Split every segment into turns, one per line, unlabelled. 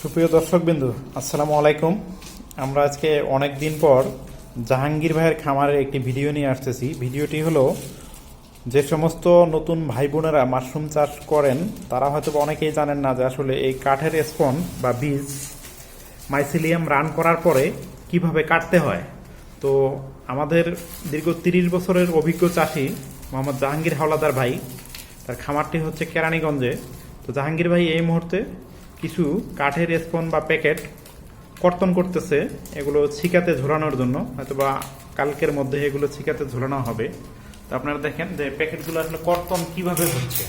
সুপ্রিয় দর্শকবৃন্দু, আসসালামু আলাইকুম। আমরা আজকে অনেক দিন পর জাহাঙ্গীর ভাইয়ের খামারের একটি ভিডিও নিয়ে আসতেছি। ভিডিওটি হলো, যে সমস্ত নতুন ভাই বোনেরা মাশরুম চাষ করেন তারা হয়তো অনেকেই জানেন না যে আসলে এই কাঠের স্পন বা বীজ মাইসিলিয়াম রান করার পরে কিভাবে কাটতে হয়। তো আমাদের দীর্ঘ ৩০ বছরের অভিজ্ঞ চাষি মোহাম্মদ জাহাঙ্গীর হাওলাদার ভাই, তার খামারটি হচ্ছে কেরানীগঞ্জে। তো জাহাঙ্গীর ভাই এই মুহূর্তে কিছু কাঠের স্পন বা প্যাকেট কর্তন করতেছে, এগুলো ছিকাতে ঝোলানোর জন্য। হয়তোবা কালকের মধ্যে এগুলো ছিকাতে ঝোলানো হবে। তো আপনারা দেখেন যে প্যাকেটগুলো আসলে কর্তন কিভাবে হচ্ছে।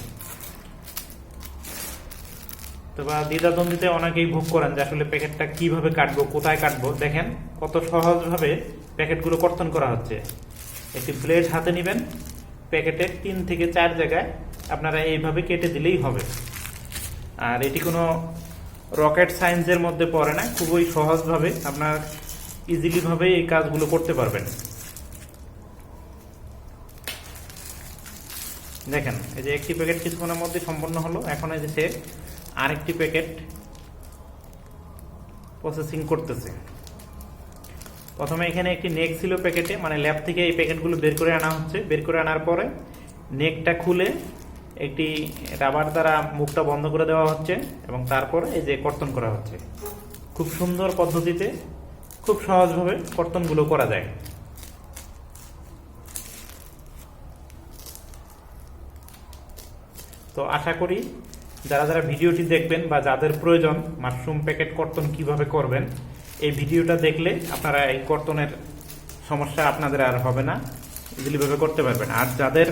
তো বা দ্বিধাদ্বন্দ্বিতে অনেকেই ভোগ করেন যে আসলে প্যাকেটটা কিভাবে কাটবো, কোথায় কাটবো। দেখেন কত সহজভাবে প্যাকেটগুলো কর্তন করা হচ্ছে। একটি ব্লেড হাতে নেবেন, প্যাকেটের ৩ থেকে ৪ জায়গায় আপনারা এইভাবে কেটে দিলেই হবে। আর এটি কোনো রকেট সায়েন্সের মধ্যে পড়ে না, খুবই সহজভাবে আপনার ইজিলি ভাবে এই কাজগুলো করতে পারবেন। দেখেন এই যে একটি প্যাকেট কিছুক্ষণের মধ্যে সম্পন্ন হলো। এখন এই যে আরেকটি প্যাকেট প্রসেসিং করতেছে। প্রথমে এখানে একটি নেক ছিল প্যাকেটে, মানে ল্যাব থেকে এই প্যাকেটগুলো বের করে আনা হচ্ছে। বের করে আনার পরে নেকটা খুলে একটি রাবার দ্বারা মুখটা বন্ধ করে দেওয়া হচ্ছে এবং তারপরে এই যে কর্তন করা হচ্ছে। খুব সুন্দর পদ্ধতিতে খুব সহজভাবে কর্তনগুলো করা যায়। তো আশা করি যারা যারা ভিডিওটি দেখবেন বা যাদের প্রয়োজন মাশরুম প্যাকেট কর্তন কিভাবে করবেন, এই ভিডিওটা দেখলে আপনারা এই কর্তনের সমস্যা আপনাদের আর হবে না, ইজিলিভাবে করতে পারবেন। আর যাদের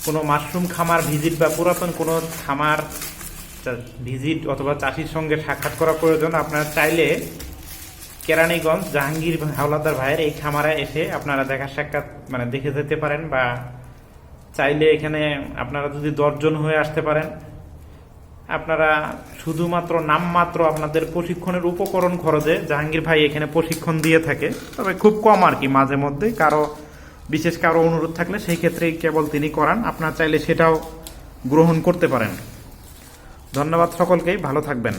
কোনো মাশরুম খামার ভিজিট বা পুরাতন কোনো খামার ভিজিট অথবা চাষির সঙ্গে সাক্ষাৎ করা প্রয়োজন, আপনারা চাইলে কেরানীগঞ্জ জাহাঙ্গীর হাওলাদার ভাইয়ের এই খামারে এসে আপনারা দেখা সাক্ষাৎ মানে দেখে যেতে পারেন। বা চাইলে এখানে আপনারা যদি 10 জন হয়ে আসতে পারেন, আপনারা শুধুমাত্র নামমাত্র আপনাদের প্রশিক্ষণের উপকরণ খরচে জাহাঙ্গীর ভাই এখানে প্রশিক্ষণ দিয়ে থাকে। তবে খুব কম আর কি, মাঝে মধ্যে বিশেষ কারো অনুরোধ থাকলে সেই ক্ষেত্রে কেবল তিনি করান। আপনারা চাইলে সেটাও গ্রহণ করতে পারেন। ধন্যবাদ সকলকেই, ভালো থাকবেন।